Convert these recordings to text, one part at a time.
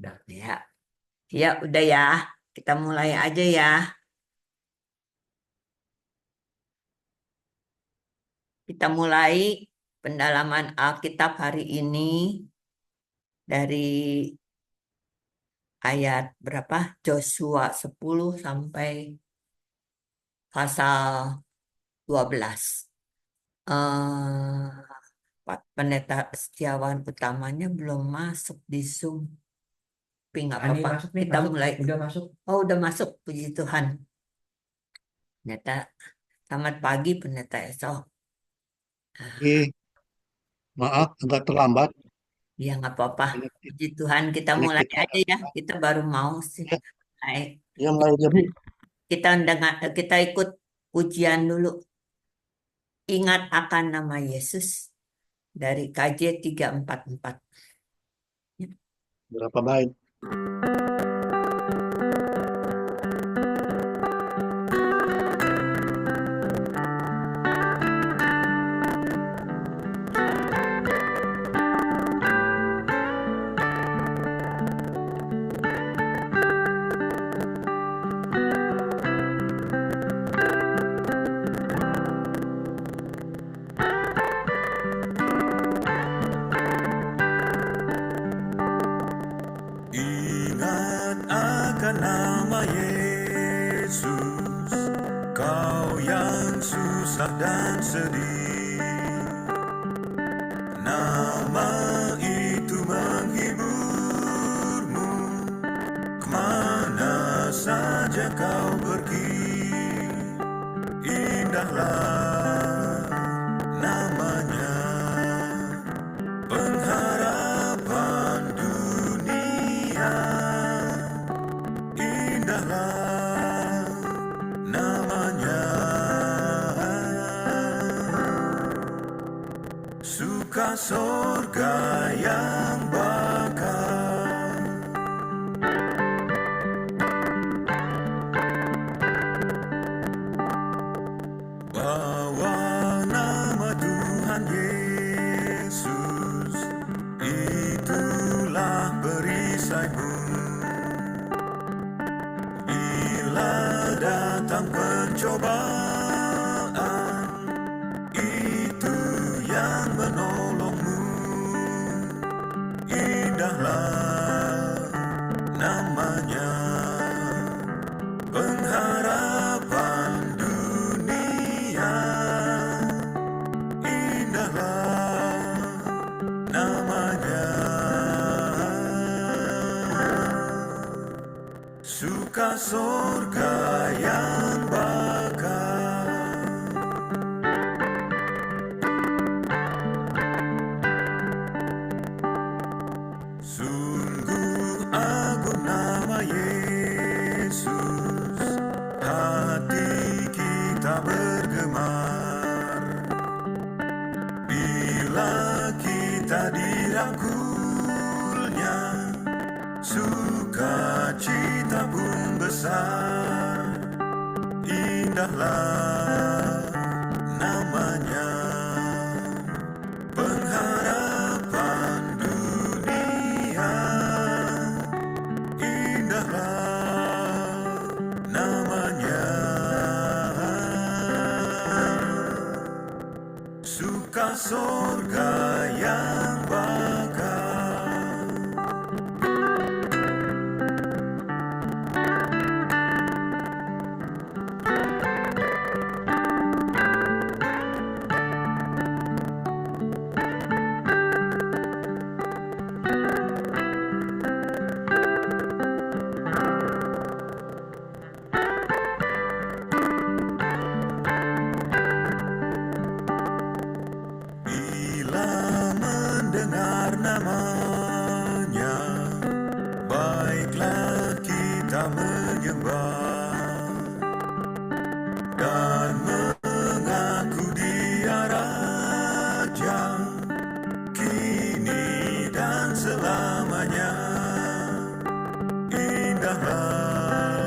Udah ya. Ya, udah ya. Kita mulai aja ya. Kita mulai pendalaman Alkitab hari ini dari ayat berapa? Joshua 10 sampai pasal 12. Pak Pendeta Setiawan utamanya belum masuk di Zoom. Tapi nggak Ani apa-apa. masuk nih, Kita mulai. udah masuk. Oh, udah masuk. Puji Tuhan. Pendeta, selamat pagi Pendeta Esok. Maaf agak terlambat. Ya nggak apa-apa. Ini, Puji Tuhan kita ini mulai kita aja ya. Kita baru mau sih. ya, Baik. ya mulai aja Bu. Kita ikut ujian dulu. Ingat akan nama Yesus dari KJ 344. Berapa baik? Ingat akan nama Yesus, kau yang susah dan sedih. Nama itu menghiburmu, kemana saja kau pergi. Indahlah namanya, pengharapan dunia. Indahlah namanya, suka sorga yang bakar. Bawa nama Tuhan Yesus, itulah perisaimu. Bila datang pencobaan, itu yang menolongmu. Indahlah namanya, pengharapan dunia. Indahlah namanya, suka sorga yang bakar. Sungguh agung nama Yesus, hati kita bergemar bila kita dirangkulnya, sukacita pun besar. Indahlah namanya, pengharapan dunia. Indahlah namanya, suka sorga yang bakar. Bila mendengar namanya, baiklah kita menyembah dan mengaku Dia Raja, kini dan selamanya. Indahlah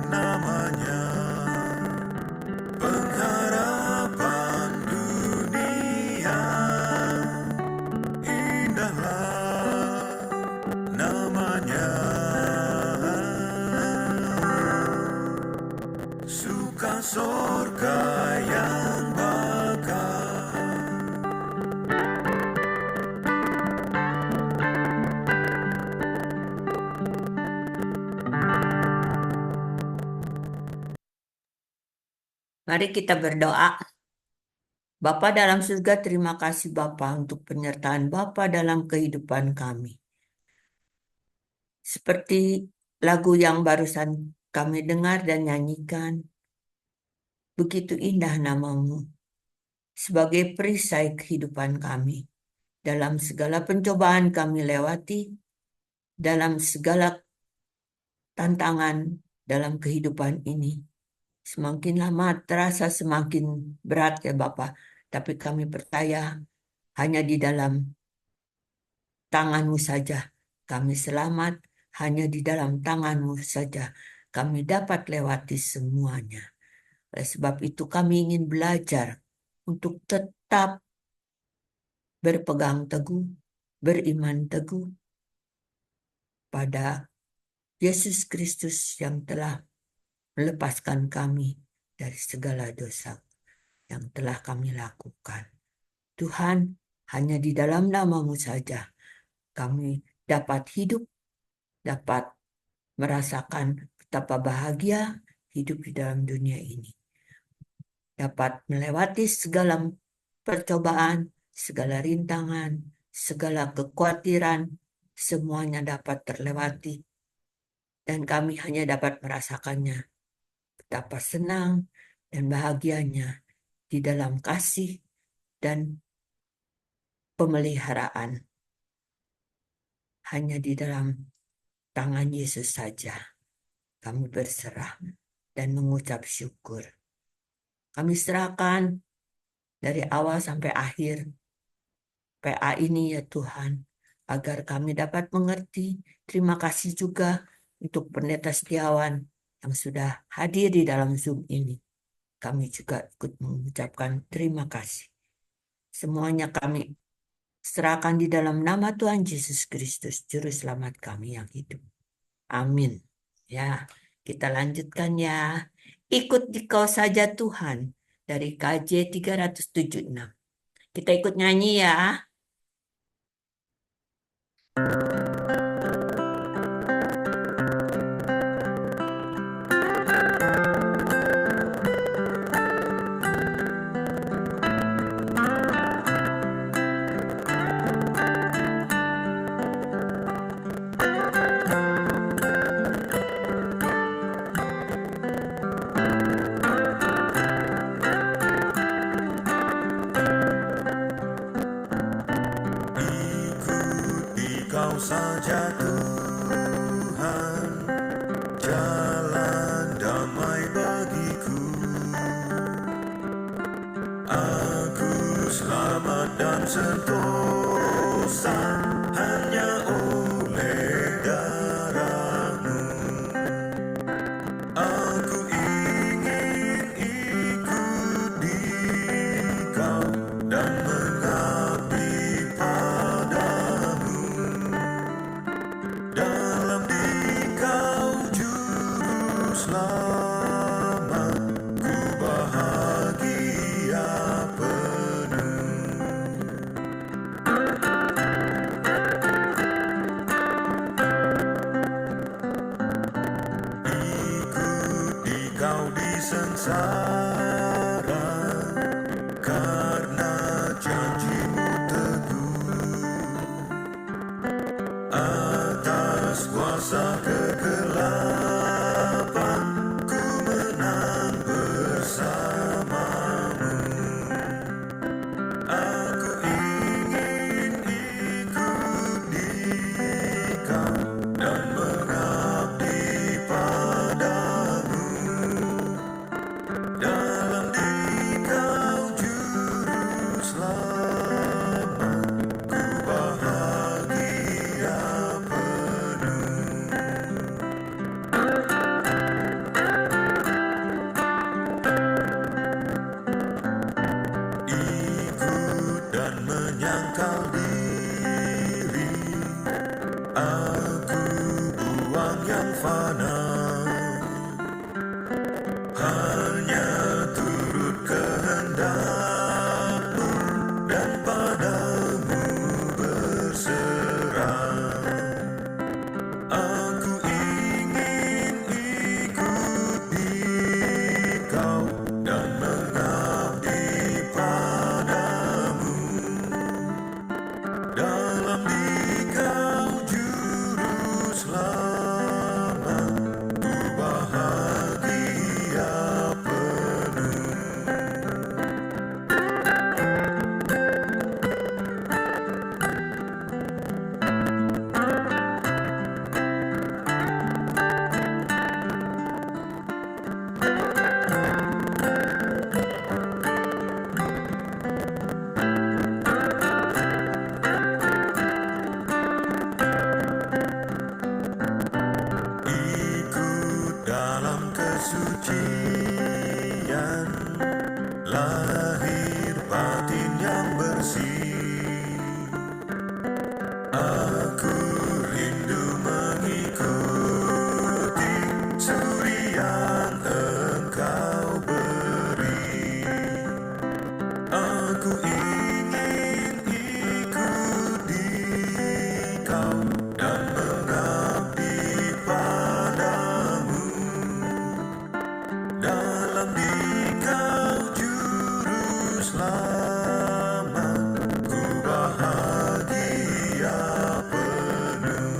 namanya, pengharapan dunia. Indahlah surga yang bakal. Mari kita berdoa. Bapa dalam surga, terima kasih Bapa untuk penyertaan Bapa dalam kehidupan kami. Seperti lagu yang barusan kami dengar dan nyanyikan, begitu indah namamu sebagai perisai kehidupan kami. Dalam segala pencobaan kami lewati, dalam segala tantangan dalam kehidupan ini. Semakin lama terasa semakin berat ya Bapak, tapi kami percaya hanya di dalam tangan-Mu saja kami selamat, hanya di dalam tangan-Mu saja kami dapat lewati semuanya. Oleh sebab itu kami ingin belajar untuk tetap berpegang teguh, beriman teguh pada Yesus Kristus yang telah melepaskan kami dari segala dosa yang telah kami lakukan. Tuhan, hanya di dalam nama-Mu saja kami dapat hidup, dapat merasakan betapa bahagia hidup di dalam dunia ini. Dapat melewati segala percobaan, segala rintangan, segala kekhawatiran, semuanya dapat terlewati. Dan kami hanya dapat merasakannya. Betapa senang dan bahagianya di dalam kasih dan pemeliharaan. Hanya di dalam tangan Yesus saja kami berserah dan mengucap syukur. Kami serahkan dari awal sampai akhir PA ini ya Tuhan, agar kami dapat mengerti. Terima kasih juga untuk Pendeta Setiawan yang sudah hadir di dalam Zoom ini. Kami juga ikut mengucapkan terima kasih. Semuanya kami serahkan di dalam nama Tuhan Yesus Kristus, Juru Selamat kami yang hidup. Amin. Ya, kita lanjutkan ya. Ikut Dikau saja Tuhan dari KJ 376. Kita ikut nyanyi ya. Ikuti Kau saja Tuhan, jalan damai bagiku. Aku selamat dan sentosa hanya oleh darah-Mu. Aku ingin ikut Dikau dan mengabdi padamu. Dalam Dikau Juru Selamat, ku bahagia penuh. Ikut Dikau di sengsara, karena janji-Mu teguh. Atas kuasa kegelapan, ku menang bersama-Mu. Aku ingin ikut Dikau dan mengabdi padamu. Dalam Dikau Juru Selamat, ku bahagia penuh. Ikut dan menyangkal diri, aku buang yang fana, hanya kau dan mengabdi padamu. Dalam Dikau juru selamat, ku bahagia penuh.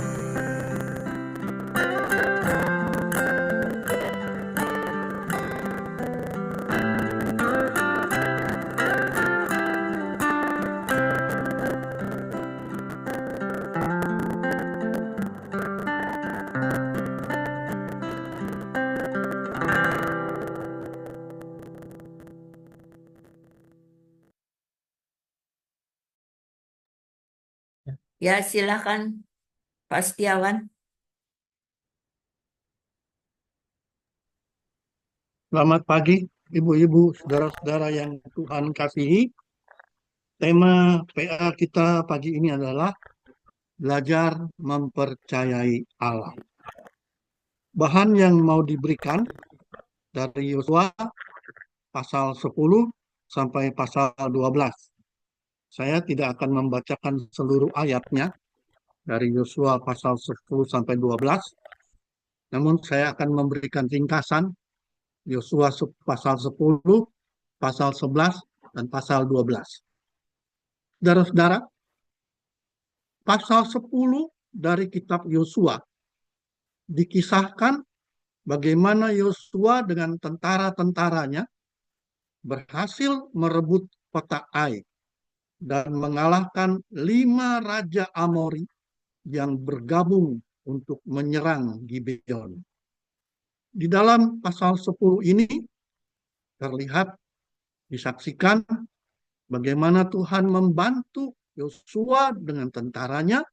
Ya, silakan Pak Setiawan. Selamat pagi, ibu-ibu, saudara-saudara yang Tuhan kasihi. Tema PA kita pagi ini adalah belajar mempercayai Allah. Bahan yang mau diberikan dari Yosua pasal 10 sampai pasal 12. Saya tidak akan membacakan seluruh ayatnya dari Yosua pasal 10 sampai 12. Namun saya akan memberikan ringkasan Yosua pasal 10, pasal 11, dan pasal 12. Saudara-saudara, pasal 10 dari kitab Yosua dikisahkan bagaimana Yosua dengan tentara-tentaranya berhasil merebut kota Ai dan mengalahkan 5 raja Amori yang bergabung untuk menyerang Gibeon. Di dalam pasal 10 ini terlihat, disaksikan bagaimana Tuhan membantu Yosua dengan tentaranya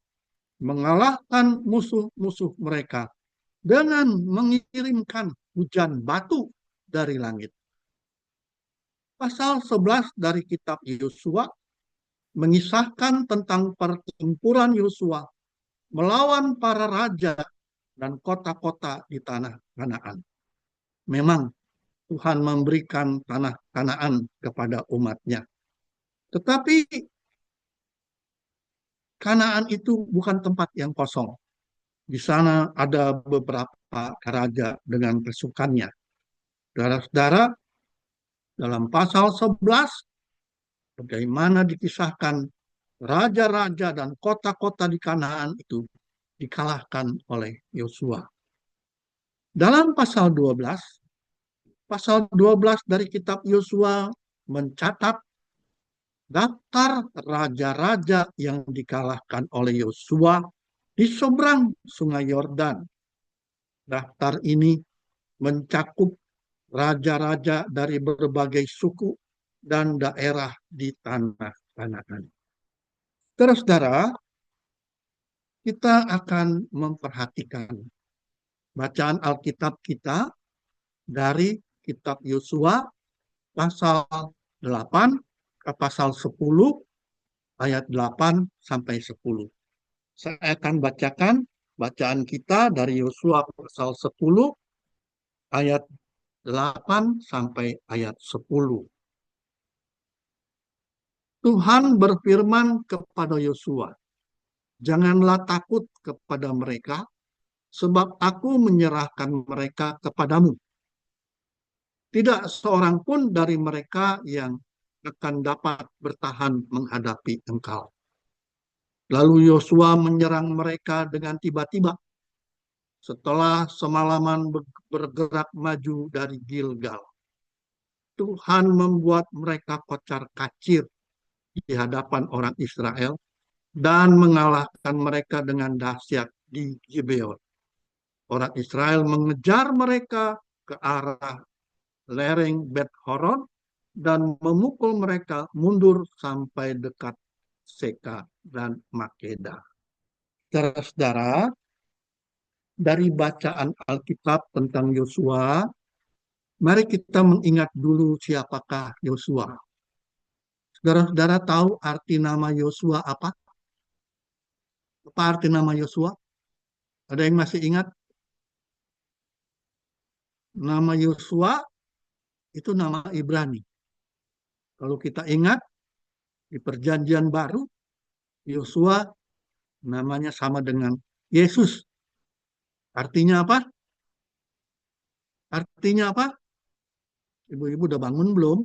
mengalahkan musuh-musuh mereka dengan mengirimkan hujan batu dari langit. Pasal 11 dari kitab Yosua mengisahkan tentang pertempuran Yosua melawan para raja dan kota-kota di tanah Kanaan. Memang Tuhan memberikan tanah Kanaan kepada umatnya. Tetapi Kanaan itu bukan tempat yang kosong. Di sana ada beberapa raja dengan pasukannya. Saudara-saudara, dalam pasal 11, bagaimana dikisahkan raja-raja dan kota-kota di Kanaan itu dikalahkan oleh Yosua. Dalam pasal 12 dari kitab Yosua mencatat daftar raja-raja yang dikalahkan oleh Yosua di seberang Sungai Yordan. Daftar ini mencakup raja-raja dari berbagai suku dan daerah di tanah Kanaan. Saudara-saudara, kita akan memperhatikan bacaan Alkitab kita dari kitab Yosua pasal 8 ke pasal 10 ayat 8 sampai 10. Saya akan bacakan bacaan kita dari Yosua pasal 10 ayat 8 sampai ayat 10. Tuhan berfirman kepada Yosua, "Janganlah takut kepada mereka, sebab aku menyerahkan mereka kepadamu. Tidak seorang pun dari mereka yang akan dapat bertahan menghadapi engkau." Lalu Yosua menyerang mereka dengan tiba-tiba setelah semalaman bergerak maju dari Gilgal. Tuhan membuat mereka kocar-kacir di hadapan orang Israel dan mengalahkan mereka dengan dahsyat di Gibeon. Orang Israel mengejar mereka ke arah lereng Bet Horon dan memukul mereka mundur sampai dekat Seka dan Makeda. Saudara-saudara, dari bacaan Alkitab tentang Yosua, mari kita mengingat dulu siapakah Yosua. Saudara-saudara tahu arti nama Yosua apa? Apa arti nama Yosua? Ada yang masih ingat? Nama Yosua itu nama Ibrani. Kalau kita ingat, di Perjanjian Baru, Yosua namanya sama dengan Yesus. Artinya apa? Artinya apa? Ibu-ibu udah bangun belum?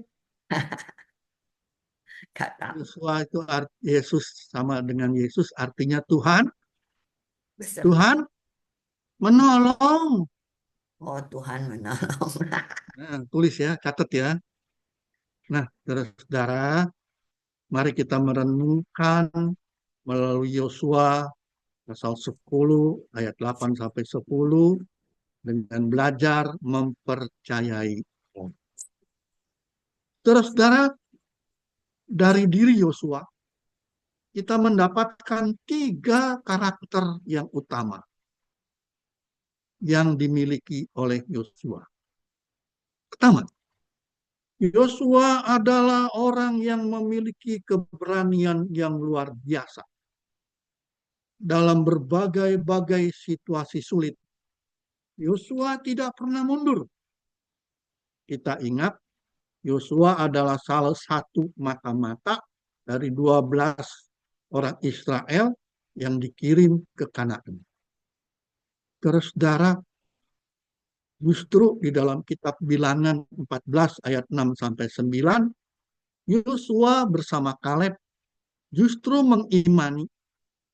Gak tahu. Yosua itu Yesus sama dengan Yesus artinya Tuhan, Beserta. Tuhan menolong. Oh, Tuhan menolong. Nah, tulis ya, catat ya. Nah, saudara, mari kita merenungkan melalui Yosua pasal 10 ayat 8 sampai 10 dengan belajar mempercayai. Terus saudara, dari diri Yosua kita mendapatkan 3 karakter yang utama yang dimiliki oleh Yosua. Pertama, Yosua adalah orang yang memiliki keberanian yang luar biasa dalam berbagai-bagai situasi sulit. Yosua tidak pernah mundur. Kita ingat, Yosua adalah salah satu mata-mata dari 12 orang Israel yang dikirim ke Kanaan. Terus saudara, justru di dalam kitab Bilangan 14 ayat 6 sampai 9, Yosua bersama Kaleb justru mengimani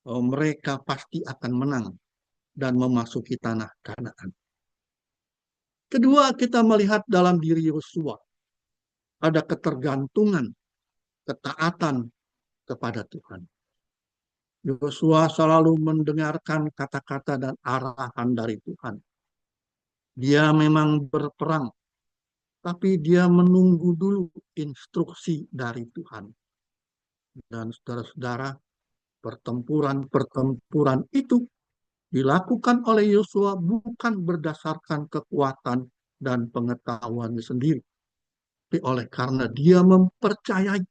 bahwa mereka pasti akan menang dan memasuki tanah Kanaan. Kedua, kita melihat dalam diri Yosua ada ketergantungan, ketaatan kepada Tuhan. Yosua selalu mendengarkan kata-kata dan arahan dari Tuhan. Dia memang berperang, tapi dia menunggu dulu instruksi dari Tuhan. Dan saudara-saudara, pertempuran-pertempuran itu dilakukan oleh Yosua bukan berdasarkan kekuatan dan pengetahuannya sendiri, tapi oleh karena dia mempercayai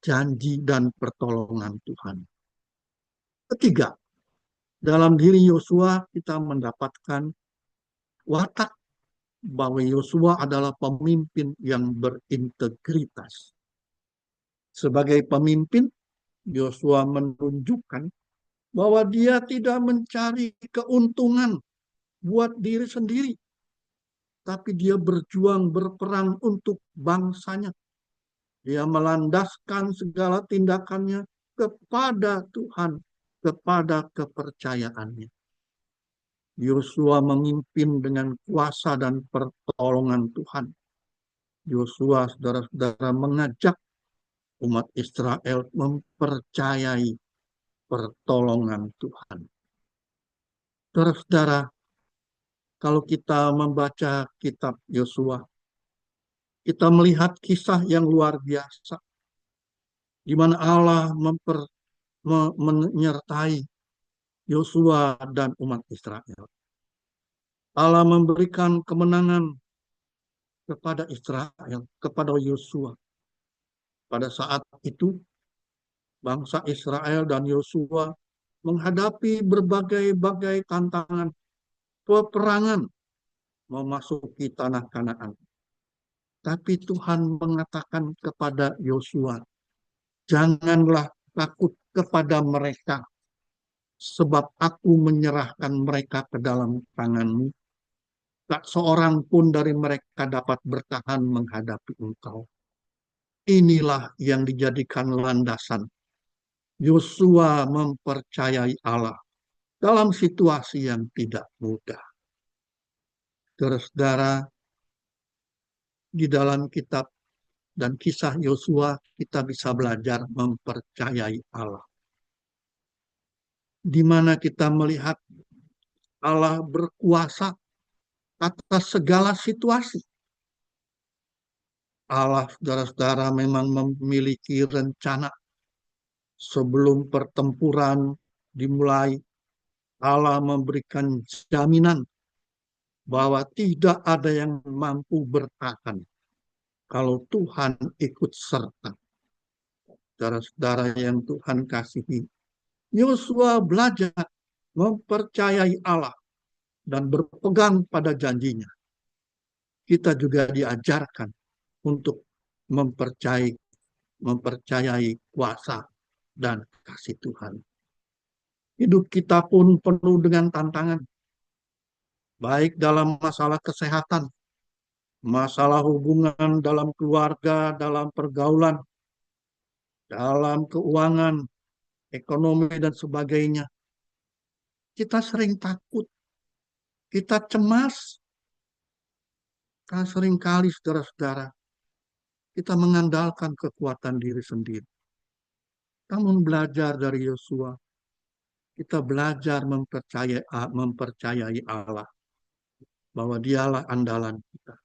janji dan pertolongan Tuhan. Ketiga, dalam diri Yosua kita mendapatkan watak bahwa Yosua adalah pemimpin yang berintegritas. Sebagai pemimpin, Yosua menunjukkan bahwa dia tidak mencari keuntungan buat diri sendiri, tapi dia berjuang berperang untuk bangsanya. Dia melandaskan segala tindakannya kepada Tuhan, kepada kepercayaannya. Yosua memimpin dengan kuasa dan pertolongan Tuhan. Yosua, saudara-saudara, mengajak umat Israel mempercayai pertolongan Tuhan. Saudara-saudara, kalau kita membaca kitab Yosua, kita melihat kisah yang luar biasa, di mana Allah menyertai Yosua dan umat Israel. Allah memberikan kemenangan kepada Israel, kepada Yosua. Pada saat itu, bangsa Israel dan Yosua menghadapi berbagai-bagai tantangan peperangan memasuki tanah Kanaan. Tapi Tuhan mengatakan kepada Yosua, janganlah takut kepada mereka, sebab aku menyerahkan mereka ke dalam tanganmu. Tak seorang pun dari mereka dapat bertahan menghadapi engkau. Inilah yang dijadikan landasan Yosua mempercayai Allah dalam situasi yang tidak mudah. Saudara, di dalam kitab dan kisah Yosua kita bisa belajar mempercayai Allah. Di mana kita melihat Allah berkuasa atas segala situasi. Allah, saudara-saudara, memang memiliki rencana sebelum pertempuran dimulai. Allah memberikan jaminan bahwa tidak ada yang mampu bertahan kalau Tuhan ikut serta. Saudara-saudara yang Tuhan kasihi, Yosua belajar mempercayai Allah dan berpegang pada janjinya. Kita juga diajarkan untuk mempercayai kuasa dan kasih Tuhan. Hidup kita pun penuh dengan tantangan, baik dalam masalah kesehatan, masalah hubungan dalam keluarga, dalam pergaulan, dalam keuangan, ekonomi, dan sebagainya. Kita sering takut, kita cemas, karena seringkali saudara-saudara, kita mengandalkan kekuatan diri sendiri. Namun belajar dari Yosua, kita belajar mempercayai Allah, bahwa dialah andalan kita.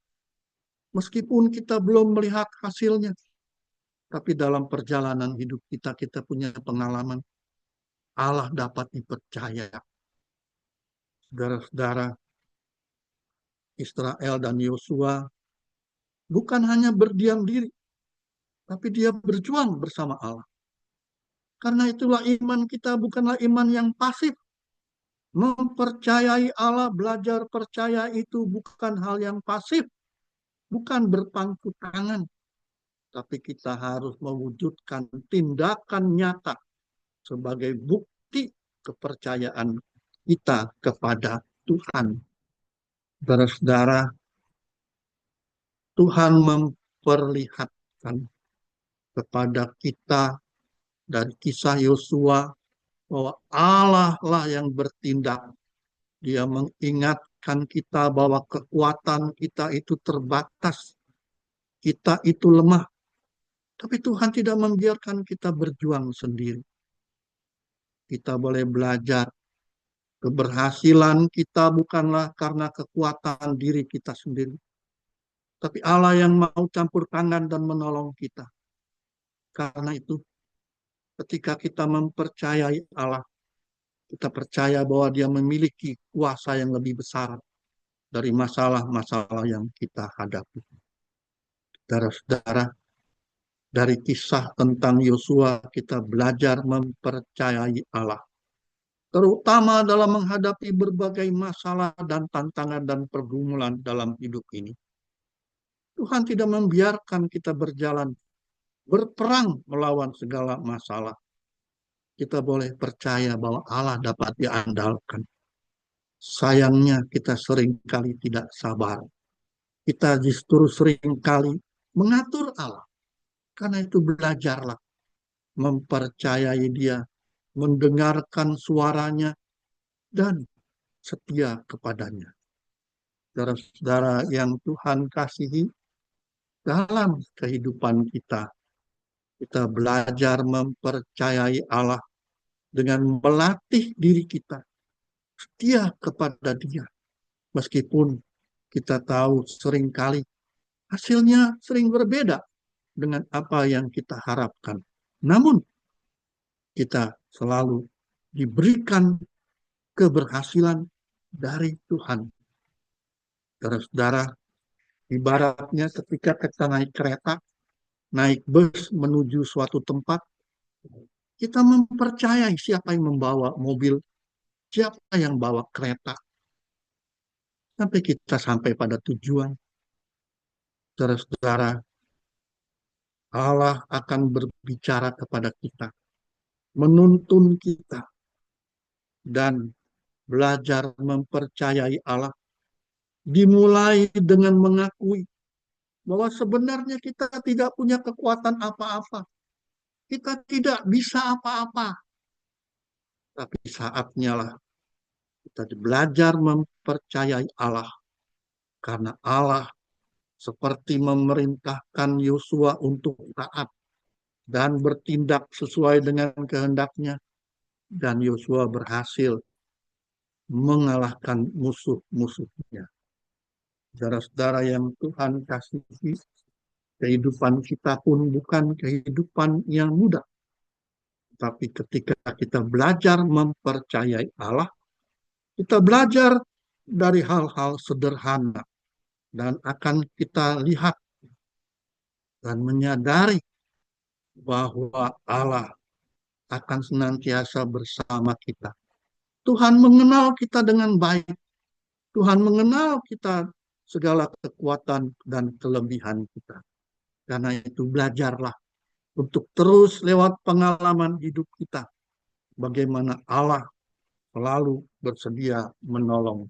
Meskipun kita belum melihat hasilnya, tapi dalam perjalanan hidup kita, kita punya pengalaman Allah dapat dipercaya. Saudara-saudara, Israel dan Yosua bukan hanya berdiam diri, tapi dia berjuang bersama Allah. Karena itulah iman kita bukanlah iman yang pasif. Mempercayai Allah, belajar percaya itu bukan hal yang pasif, bukan berpangku tangan, tapi kita harus mewujudkan tindakan nyata sebagai bukti kepercayaan kita kepada Tuhan. Saudara-saudara, Tuhan memperlihatkan kepada kita dari kisah Yosua bahwa Allah lah yang bertindak. Dia mengingatkan kita bahwa kekuatan kita itu terbatas. Kita itu lemah. Tapi Tuhan tidak membiarkan kita berjuang sendiri. Kita boleh belajar. Keberhasilan kita bukanlah karena kekuatan diri kita sendiri. Tapi Allah yang mau campur tangan dan menolong kita. Karena itu, ketika kita mempercayai Allah, kita percaya bahwa Dia memiliki kuasa yang lebih besar dari masalah-masalah yang kita hadapi. Saudara-saudara, dari kisah tentang Yosua kita belajar mempercayai Allah. Terutama dalam menghadapi berbagai masalah dan tantangan dan pergumulan dalam hidup ini. Tuhan tidak membiarkan kita berjalan, berperang melawan segala masalah. Kita boleh percaya bahwa Allah dapat diandalkan. Sayangnya kita seringkali tidak sabar. Kita justru seringkali mengatur Allah. Karena itu belajarlah mempercayai Dia, mendengarkan suaranya, dan setia kepadanya. Saudara-saudara yang Tuhan kasihi, dalam kehidupan kita, kita belajar mempercayai Allah dengan melatih diri kita setia kepada Dia. Meskipun kita tahu seringkali hasilnya sering berbeda dengan apa yang kita harapkan. Namun, kita selalu diberikan keberhasilan dari Tuhan. Saudara-saudara, ibaratnya ketika kita naik kereta, naik bus menuju suatu tempat, kita mempercayai siapa yang membawa mobil, siapa yang bawa kereta. Sampai kita sampai pada tujuan. Saudara-saudara, Allah akan berbicara kepada kita, menuntun kita, dan belajar mempercayai Allah. Dimulai dengan mengakui bahwa sebenarnya kita tidak punya kekuatan apa-apa. Kita tidak bisa apa-apa. Tapi saatnya lah kita belajar mempercayai Allah. Karena Allah seperti memerintahkan Yosua untuk taat dan bertindak sesuai dengan kehendaknya. Dan Yosua berhasil mengalahkan musuh-musuhnya. Saudara-saudara yang Tuhan kasihi, kehidupan kita pun bukan kehidupan yang mudah. Tapi ketika kita belajar mempercayai Allah, kita belajar dari hal-hal sederhana. Dan akan kita lihat dan menyadari bahwa Allah akan senantiasa bersama kita. Tuhan mengenal kita dengan baik. Tuhan mengenal kita segala kekuatan dan kelebihan kita. Karena itu belajarlah untuk terus lewat pengalaman hidup kita. Bagaimana Allah selalu bersedia menolong.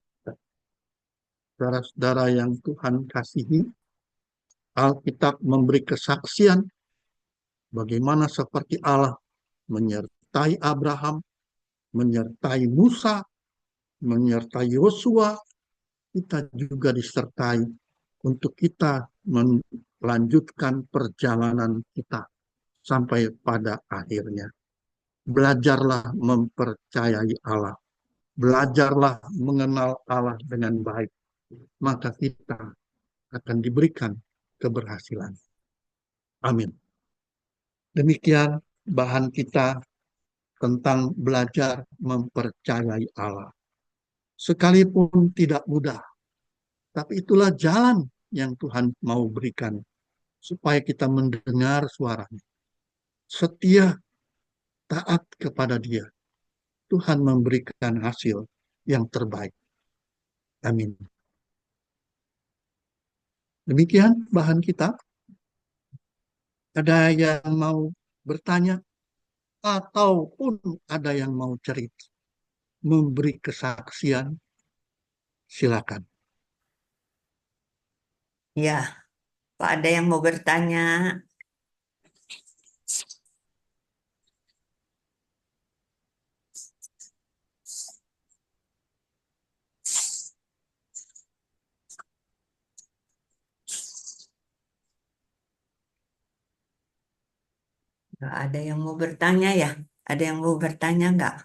Saudara-saudara yang Tuhan kasihi, Alkitab memberi kesaksian bagaimana seperti Allah menyertai Abraham, menyertai Musa, menyertai Yosua, kita juga disertai untuk kita melanjutkan perjalanan kita sampai pada akhirnya. Belajarlah mempercayai Allah. Belajarlah mengenal Allah dengan baik. Maka kita akan diberikan keberhasilan. Amin. Demikian bahan kita tentang belajar mempercayai Allah. Sekalipun tidak mudah, tapi itulah jalan yang Tuhan mau berikan supaya kita mendengar suaranya. Setia, taat kepada Dia. Tuhan memberikan hasil yang terbaik. Amin. Demikian bahan kita. Ada yang mau bertanya ataupun ada yang mau cerita, memberi kesaksian, silakan. Ya, Pak, ada yang mau bertanya? Nggak ada yang mau bertanya ya? Ada yang mau bertanya nggak?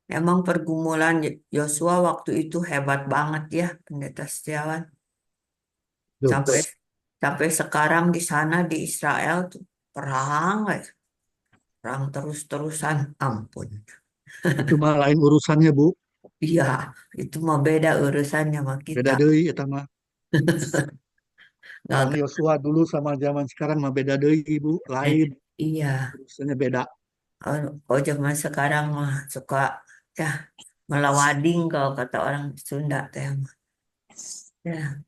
Memang pergumulan Yosua waktu itu hebat banget ya, Pendeta Setiawan. Sampai sampai sekarang di sana di Israel tuh perang, perang terus-terusan. Ampun. Itu mah lain urusannya, Bu. Iya, itu mah beda urusannya sama kita. Beda deui eta mah. Nggak, Perang Yosua dulu sama zaman sekarang mah beda deui, Bu. Lain, iya. urusannya beda. Oh, zaman sekarang mah suka ya melawading kalau kata orang Sunda teh mah. Ya,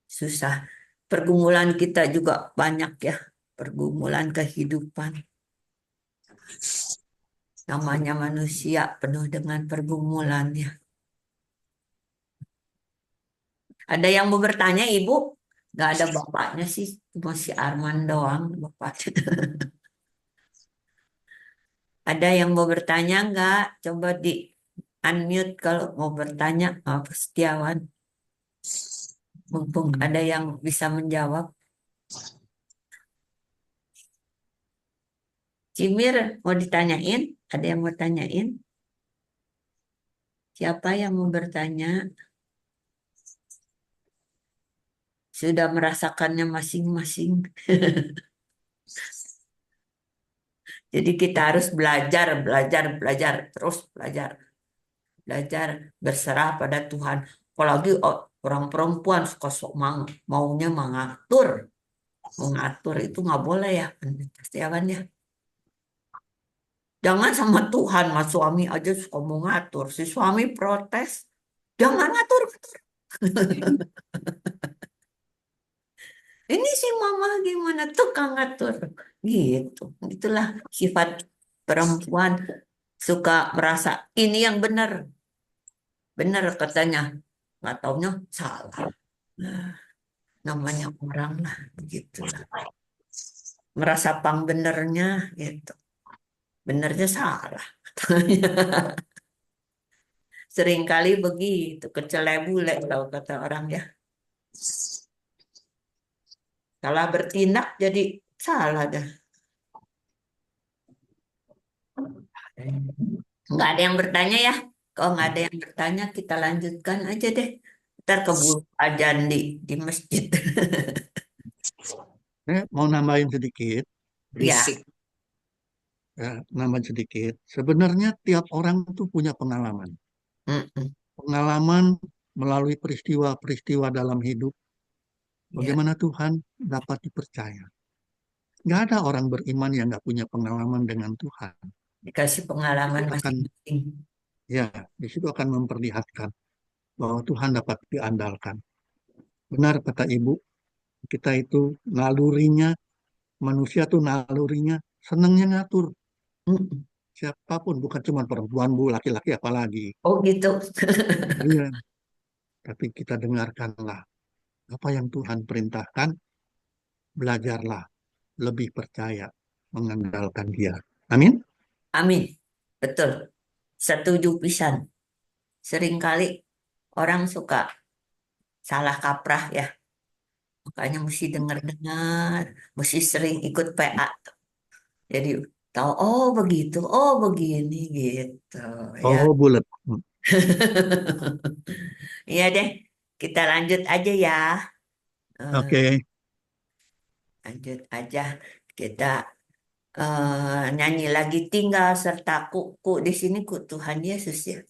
susah. Pergumulan kita juga banyak ya, pergumulan kehidupan. Namanya manusia penuh dengan pergumulan ya. Ada yang mau bertanya, Ibu? Gak ada bapaknya sih, cuma si Arman doang bapaknya. Ada yang mau bertanya nggak? Coba di unmute kalau mau bertanya, Pak Setiawan. Mumpung ada yang bisa menjawab. Cimir mau ditanyain? Ada yang mau tanyain? Siapa yang mau bertanya? Sudah merasakannya masing-masing. Jadi kita harus belajar, belajar, belajar, terus belajar. Belajar berserah pada Tuhan. Apalagi orang perempuan suka sok maunya mengatur. Mengatur itu nggak boleh ya, Pendeta Setiawan ya. Jangan sama Tuhan, mas suami aja suka mau ngatur. Si suami protes, jangan ngatur. Ini si mama gimana tukang ngatur. Gitu. Itulah sifat perempuan suka merasa ini yang benar. Benar katanya. Nggak taunya salah. Nah, namanya orang lah. Begitulah. Merasa pang benernya gitu. Benernya salah. Seringkali begitu. Kecelebule kalau kata orang ya. Salah bertindak jadi salah dah. Nggak ada yang bertanya ya. Kalau nggak ada yang bertanya, kita lanjutkan aja deh. Ntar keburu ajan di masjid. Mau nambahin sedikit, Ya, ya, nambahin sedikit. Sebenarnya tiap orang tuh punya pengalaman. mm-mm. Pengalaman melalui peristiwa-peristiwa dalam hidup. Ya, Bagaimana Tuhan dapat dipercaya. Nggak ada orang beriman yang nggak punya pengalaman dengan Tuhan. dikasih pengalaman Itu akan, masing-masing. ya, di situ akan memperlihatkan bahwa Tuhan dapat diandalkan. Benar kata Ibu, kita itu nalurinya, manusia tuh nalurinya senangnya ngatur. Mm-mm. Siapapun, bukan cuma perempuan, Bu, laki-laki apalagi. Oh gitu. Iya, tapi kita dengarkanlah apa yang Tuhan perintahkan, belajarlah lebih percaya mengandalkan Dia. Amin. Amin. Betul. Setuju pisan. Seringkali orang suka salah kaprah ya. Makanya mesti dengar-dengar, mesti sering ikut PA. Jadi tahu, oh begitu, oh begini gitu ya. Oh, bulat. Iya deh, kita lanjut aja ya. Eh, Oke, lanjut aja. Kita nyanyi lagi tinggal sertaku ku di sini ku Tuhan Yesus ya.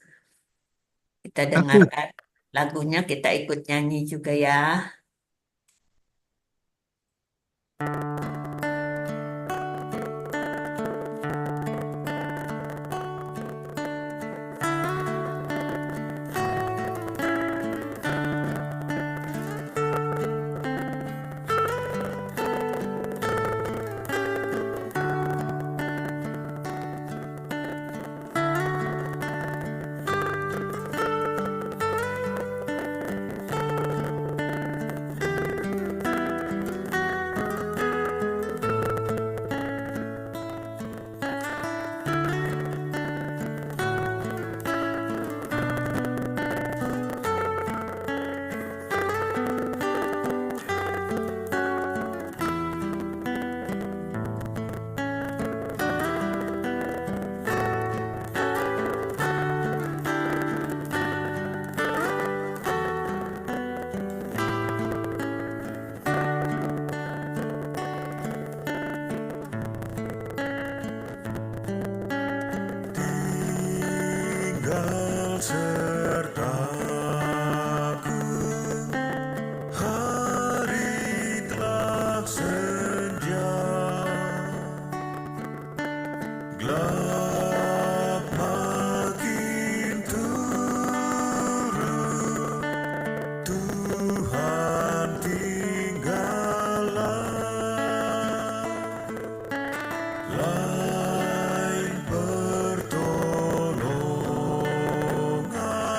Kita aku. dengarkan lagunya, kita ikut nyanyi juga ya. Tinggal sertaku, hari telah senja, gelap makin turun, Tuhan tinggallah, lain pertolongan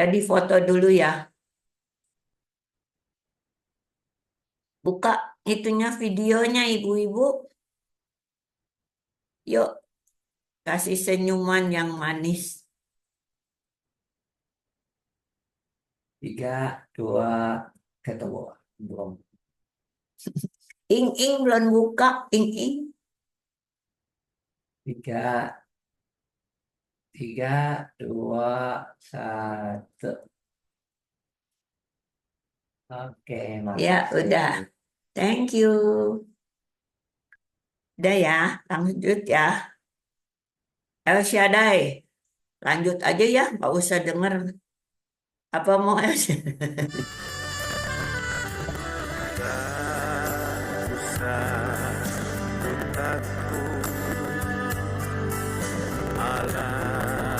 Tadi foto dulu ya. Buka itunya videonya ibu-ibu. Yuk, kasih senyuman yang manis. 3, 2, ketemu. Belum. Ing belum buka. Ing. 3, 3, 2, 1. Oke, ya udah. Thank you. Udah ya, lanjut ya. El Shaddai, lanjut aja ya, nggak usah denger. Apa mau El Shaddai? Tak usah ku takut, Allah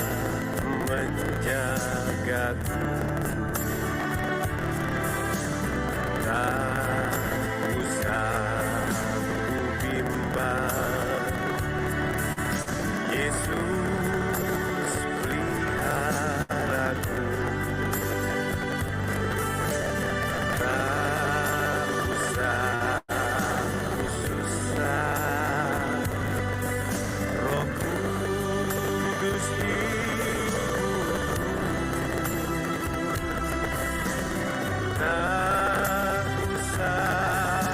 menjagaku. Tak usah ku bimbang, Yesus peliharaku. Tak usah ku susah, Roh Kudus tak usah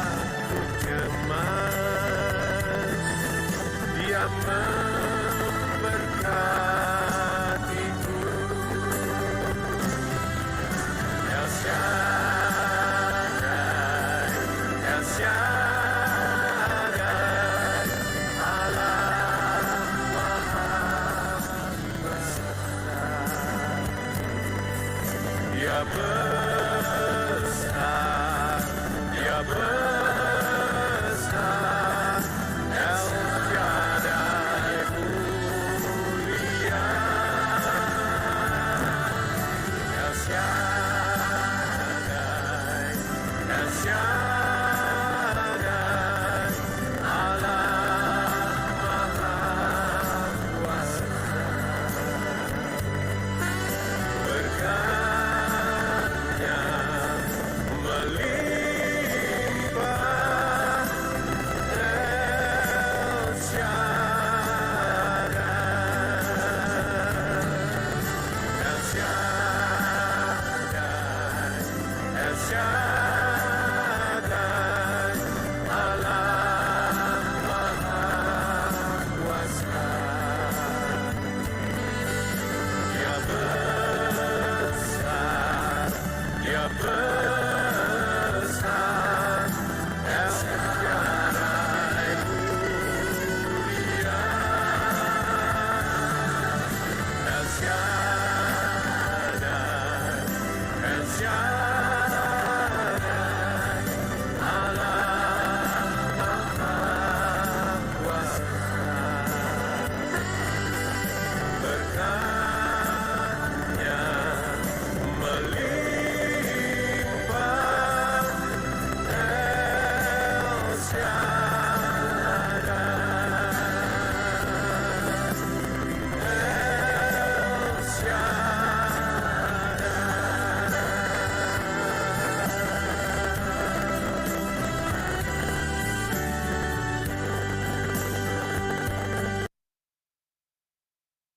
ku cemas, Dia memberkatiku. El Shaddai, El Shaddai, Allah Maha Besar. Dia besar, Dia besar, El Shaddai mulia, El Shaddai, El Shaddai, Allah Maha Kuasa. Berkatnya melimpah, El Shaddai, El Shaddai, El Shaddai, Allah Maha Kuasa. Dia besar, Dia besar, El Shaddai mulia, El Shaddai, El Shaddai, Allah Maha Kuasa. Berkatnya melimpah, El Shaddai,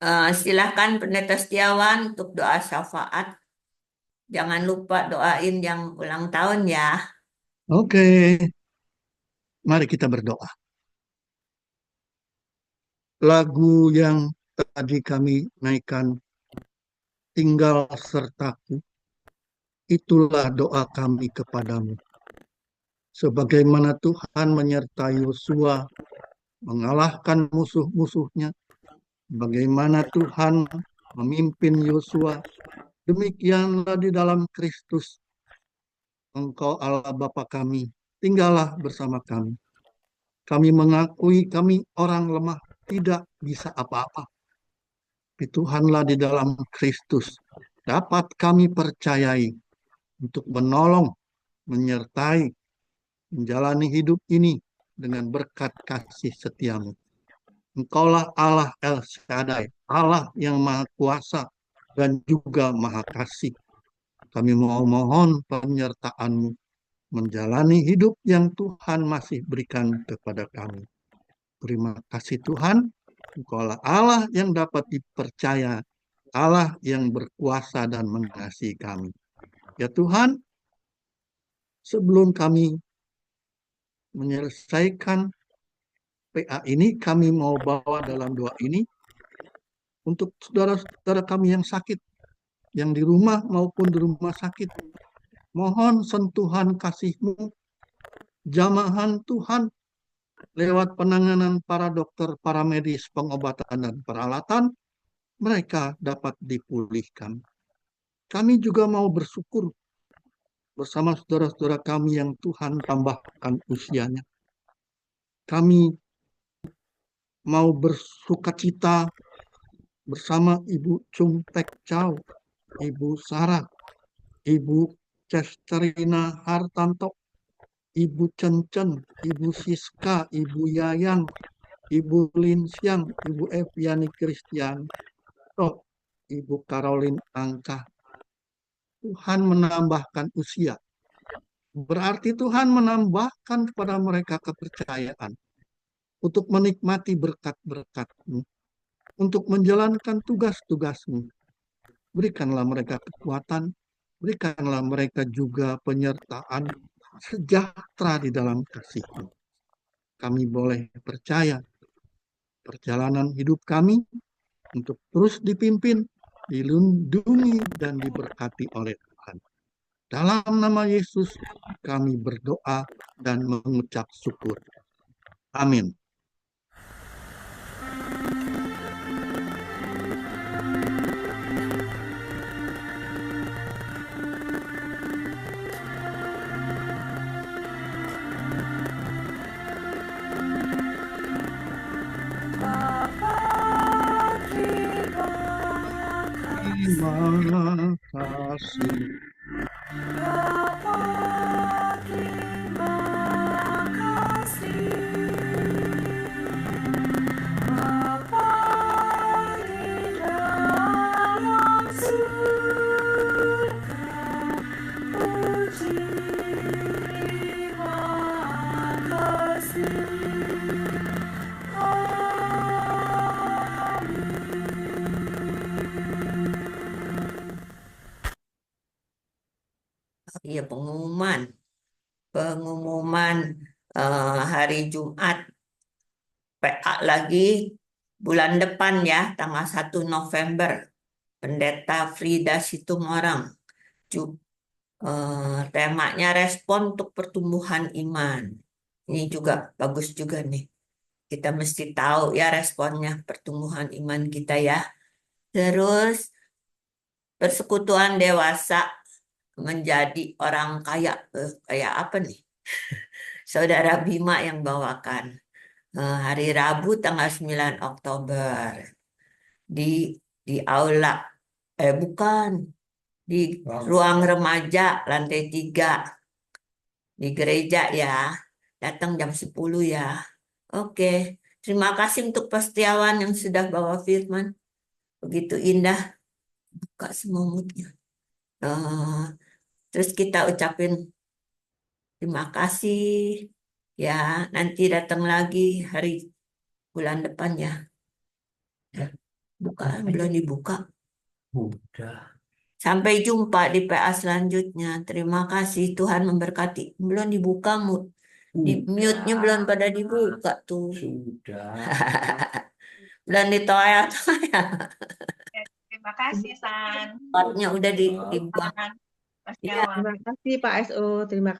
El Silahkan Pendeta Setiawan untuk doa syafaat. Jangan lupa doain yang ulang tahun ya. Oke, mari kita berdoa. Lagu yang tadi kami naikkan, Tinggal Sertaku, itulah doa kami kepadamu. Sebagaimana Tuhan menyertai Yosua mengalahkan musuh-musuhnya, bagaimana Tuhan memimpin Yosua, demikianlah di dalam Kristus. Engkau Allah Bapa kami, tinggallah bersama kami. Kami mengakui kami orang lemah, tidak bisa apa-apa. Tapi Tuhanlah di dalam Kristus dapat kami percayai untuk menolong, menyertai, menjalani hidup ini dengan berkat kasih setiamu. Engkaulah Allah El Shaddai, Allah yang Maha Kuasa, dan juga Maha Kasih. Kami mau mohon penyertaan-Mu menjalani hidup yang Tuhan masih berikan kepada kami. Terima kasih Tuhan, Engkaulah Allah yang dapat dipercaya, Allah yang berkuasa dan mengasihi kami. Ya Tuhan, sebelum kami menyelesaikan PA ini, kami mau bawa dalam doa ini untuk saudara-saudara kami yang sakit, yang di rumah maupun di rumah sakit. Mohon sentuhan kasih-Mu, jamahan Tuhan, lewat penanganan para dokter, para medis, pengobatan, dan peralatan, mereka dapat dipulihkan. Kami juga mau bersyukur bersama saudara-saudara kami yang Tuhan tambahkan usianya. Kami mau bersukacita bersama Ibu Chung Tek Chow, Ibu Sarah, Ibu Chesterina Hartanto, Ibu Cencen, Ibu Siska, Ibu Yayang, Ibu Lin Siang, Ibu Eviani Christian, Ibu Caroline Angka. Tuhan menambahkan usia. Berarti Tuhan menambahkan kepada mereka kepercayaan untuk menikmati berkat-berkat-Mu, untuk menjalankan tugas-tugas-Mu. Berikanlah mereka kekuatan, berikanlah mereka juga penyertaan sejahtera di dalam kasih-Mu. Kami boleh percaya perjalanan hidup kami untuk terus dipimpin, dilindungi, dan diberkati oleh Tuhan. Dalam nama Yesus kami berdoa dan mengucap syukur. Amin. Terima kasih. Iya, pengumuman hari Jumat PA lagi bulan depan ya, tanggal 1 November. Pendeta Frida Situmorang. Temanya respon untuk pertumbuhan iman. Ini juga bagus juga nih. Kita mesti tahu ya responnya pertumbuhan iman kita ya. Terus persekutuan dewasa menjadi orang kaya. Kayak apa nih? Saudara Bima yang bawakan. Hari Rabu tanggal 9 Oktober. Di aula. Bukan. Di ruang remaja lantai 3. Di gereja ya. Datang jam 10 ya. Oke. Terima kasih untuk Pak Setiawan yang sudah bawa firman. Begitu indah. Buka semua moodnya. Terus kita ucapin terima kasih. Ya, nanti datang lagi hari bulan depan ya. Belum dibuka. Udah. Sampai jumpa di PA selanjutnya. Terima kasih. Tuhan memberkati. Belum dibuka mood. Di mute-nya belum pada dibuka tuh. Sudah. Belum ditoya. Terima kasih, San. Partnya udah dibuang. Mas Iya. Jawa. Terima kasih Pak SO. Terima